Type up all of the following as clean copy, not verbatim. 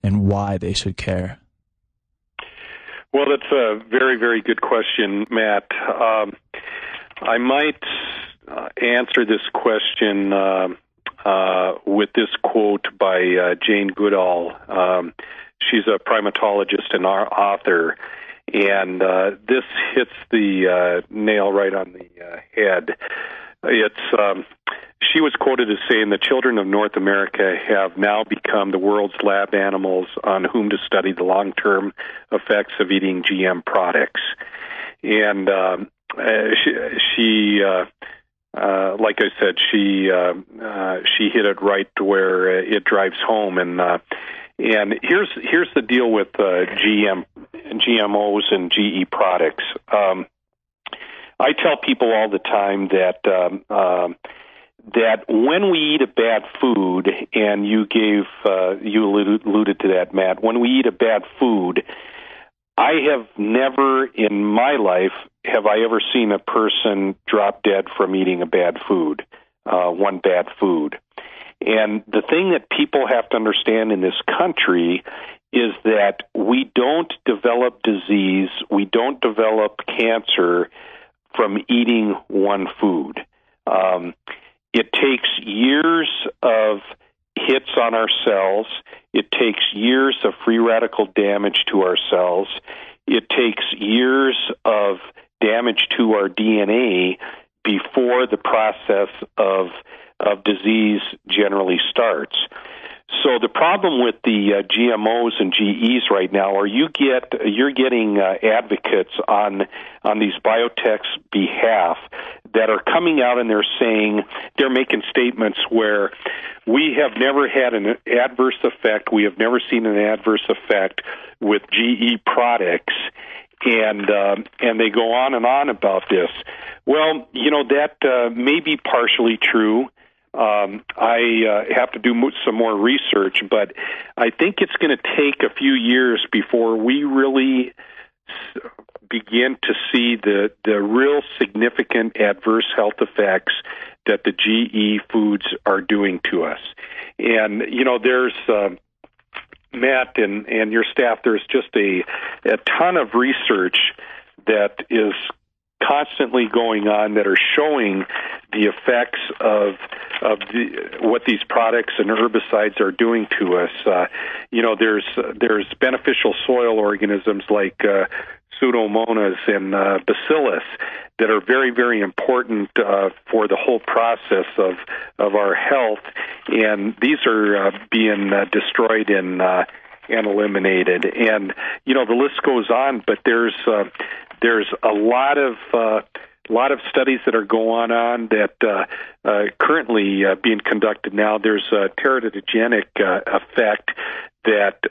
and why they should care? Well, that's a very, very good question, Matt. I might answer this question with this quote by Jane Goodall. She's a primatologist and our author, and this hits the nail right on the head. She was quoted as saying, "The children of North America have now become the world's lab animals on whom to study the long-term effects of eating GM products." And she like I said, she hit it right where it drives home. And here's the deal with GMOs and GE products. I tell people all the time that when we eat a bad food, and you alluded to that, Matt, when we eat a bad food, I have never in my life have I ever seen a person drop dead from eating a bad food, one bad food. And the thing that people have to understand in this country is that we don't develop disease, we don't develop cancer from eating one food. It takes years of hits on our cells. It takes years of free radical damage to our cells. It takes years of damage to our DNA before the process of disease generally starts. So the problem with the GMOs and GEs right now are you're getting advocates on these biotechs' behalf that are coming out and they're making statements where we have never had an adverse effect, we have never seen an adverse effect with GE products, and they go on and on about this. Well, that may be partially true. I have to do some more research, but I think it's going to take a few years before we really begin to see the real significant adverse health effects that the GE foods are doing to us. And, there's, Matt and your staff, there's just a ton of research that is constantly going on that are showing the effects of what these products and herbicides are doing to us. There's beneficial soil organisms like Pseudomonas and Bacillus that are very, very important for the whole process of our health, and these are being destroyed and eliminated. And the list goes on, but there's a lot of studies that are going on that currently being conducted now. There's a teratogenic effect that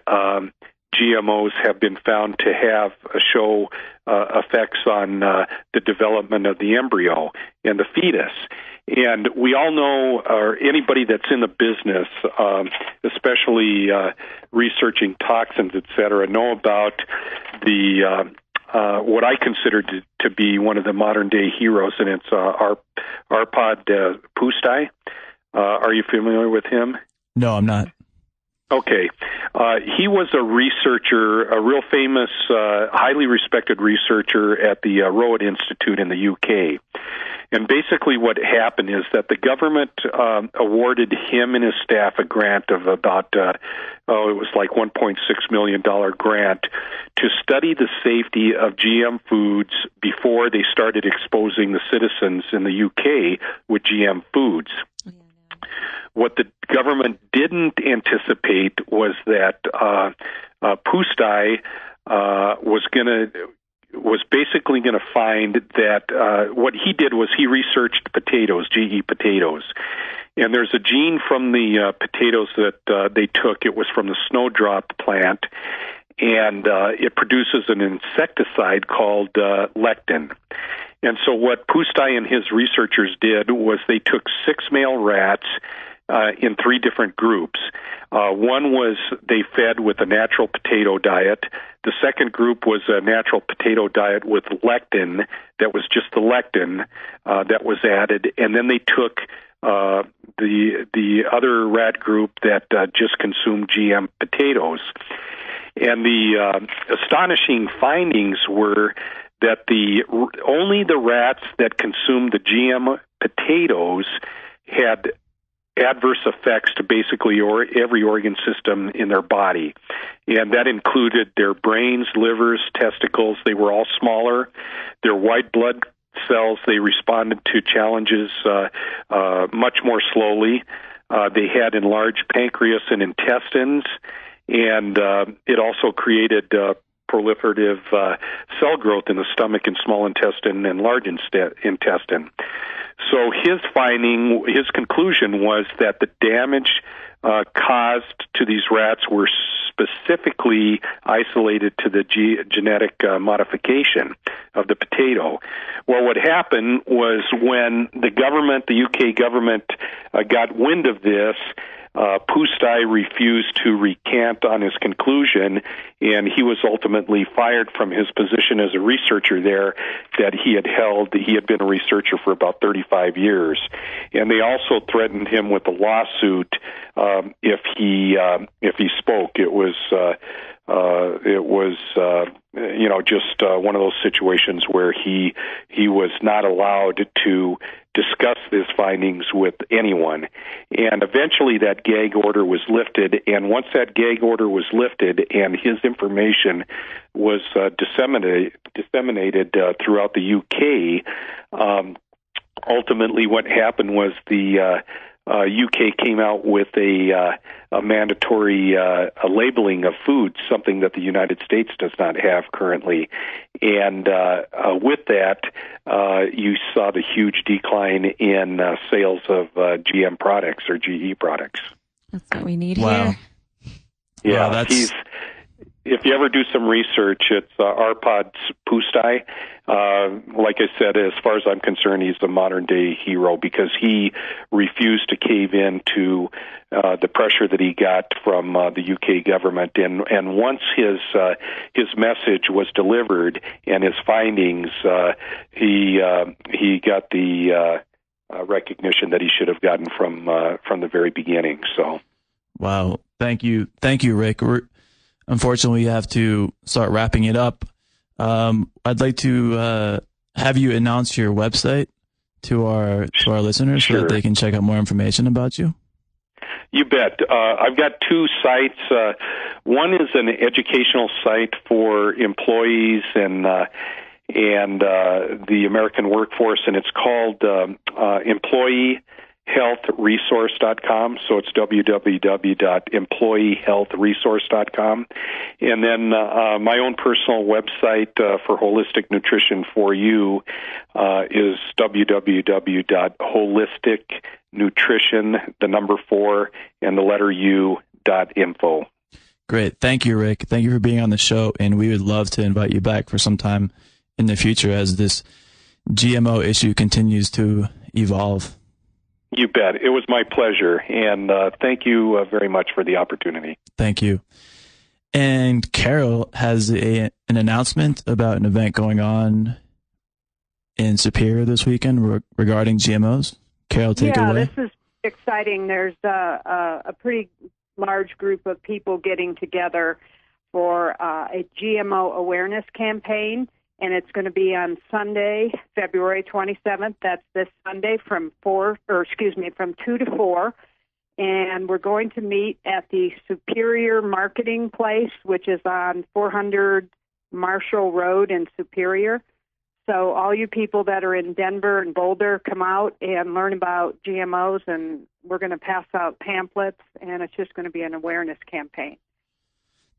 GMOs have been found to have show effects on the development of the embryo and the fetus. And we all know, or anybody that's in the business, especially researching toxins, et cetera, know about the what I consider to be one of the modern-day heroes, and it's Arpad Pusztai. Are you familiar with him? No, I'm not. Okay. He was a researcher, a real famous, highly respected researcher at the Road Institute in the UK. And basically what happened is that the government awarded him and his staff a grant of about, it was like $1.6 million grant to study the safety of GM foods before they started exposing the citizens in the UK with GM foods. What the government didn't anticipate was that Pusztai was basically going to find that what he did was he researched potatoes, GE potatoes. And there's a gene from the potatoes that they took. It was from the snowdrop plant, and it produces an insecticide called lectin. And so what Pusztai and his researchers did was they took 6 male rats in 3 different groups. One was they fed with a natural potato diet. The second group was a natural potato diet with lectin, that was just the lectin that was added. And then they took the other rat group that just consumed GM potatoes. And the astonishing findings were that only the rats that consumed the GM potatoes had adverse effects to basically every organ system in their body. And that included their brains, livers, testicles. They were all smaller. Their white blood cells, they responded to challenges much more slowly. They had enlarged pancreas and intestines, and it also created proliferative cell growth in the stomach and small intestine and large intestine. So his conclusion was that the damage caused to these rats were specifically isolated to the genetic modification of the potato. Well, what happened was when the UK government, got wind of this, Pustai refused to recant on his conclusion, and he was ultimately fired from his position as a researcher there that he had held. He had been a researcher for about 35 years. And they also threatened him with a lawsuit if he spoke. It was just one of those situations where he was not allowed to discuss his findings with anyone. And eventually that gag order was lifted, and once that gag order was lifted and his information was disseminated throughout the UK, ultimately what happened was the UK came out with a mandatory labeling of food, something that the United States does not have currently. And with that, you saw the huge decline in sales of GM products or GE products. That's what we need Wow. here. Yeah, wow, if you ever do some research, it's Arpad Pustai. Like I said, as far as I'm concerned, he's the modern-day hero because he refused to cave in to the pressure that he got from the UK government. And once his message was delivered and his findings, he got the recognition that he should have gotten from the very beginning. So, wow. Thank you, Rick. Unfortunately, we have to start wrapping it up. I'd like to have you announce your website to our listeners so that they can check out more information about you. You bet. I've got two sites. One is an educational site for employees and the American workforce, and it's called EmployeeHealthResource.com. So it's www.employeehealthresource.com. And then my own personal website for holistic nutrition for you is www.holisticnutrition4.info. Great. Thank you, Rick. Thank you for being on the show, and we would love to invite you back for some time in the future as this GMO issue continues to evolve. You bet. It was my pleasure, and thank you very much for the opportunity. Thank you. And Carol has an announcement about an event going on in Superior this weekend regarding GMOs. Carol, take it away. Yeah, this is exciting. There's a pretty large group of people getting together for a GMO awareness campaign. And it's going to be on Sunday, February 27th. That's this Sunday from 2 to 4. And we're going to meet at the Superior Marketing Place, which is on 400 Marshall Road in Superior. So all you people that are in Denver and Boulder, come out and learn about GMOs, and we're going to pass out pamphlets, and it's just going to be an awareness campaign.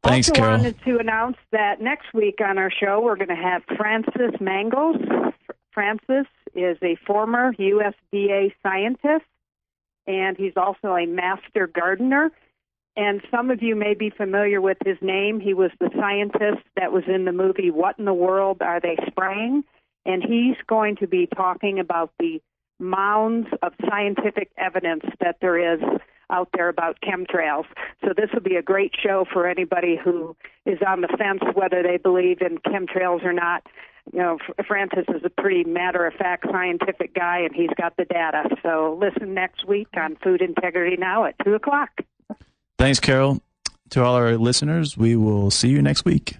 Thanks, also Carol. wanted to announce that next week on our show, we're going to have Francis Mangles. Francis is a former USDA scientist, and he's also a master gardener. And some of you may be familiar with his name. He was the scientist that was in the movie What in the World Are They Spraying? And he's going to be talking about the mounds of scientific evidence that there is out there about chemtrails. So this will be a great show for anybody who is on the fence whether they believe in chemtrails or not. Francis is a pretty matter-of-fact scientific guy, and he's got the data. So listen next week on Food Integrity Now at 2 o'clock. Thanks, Carol. To all our listeners, we will see you next week.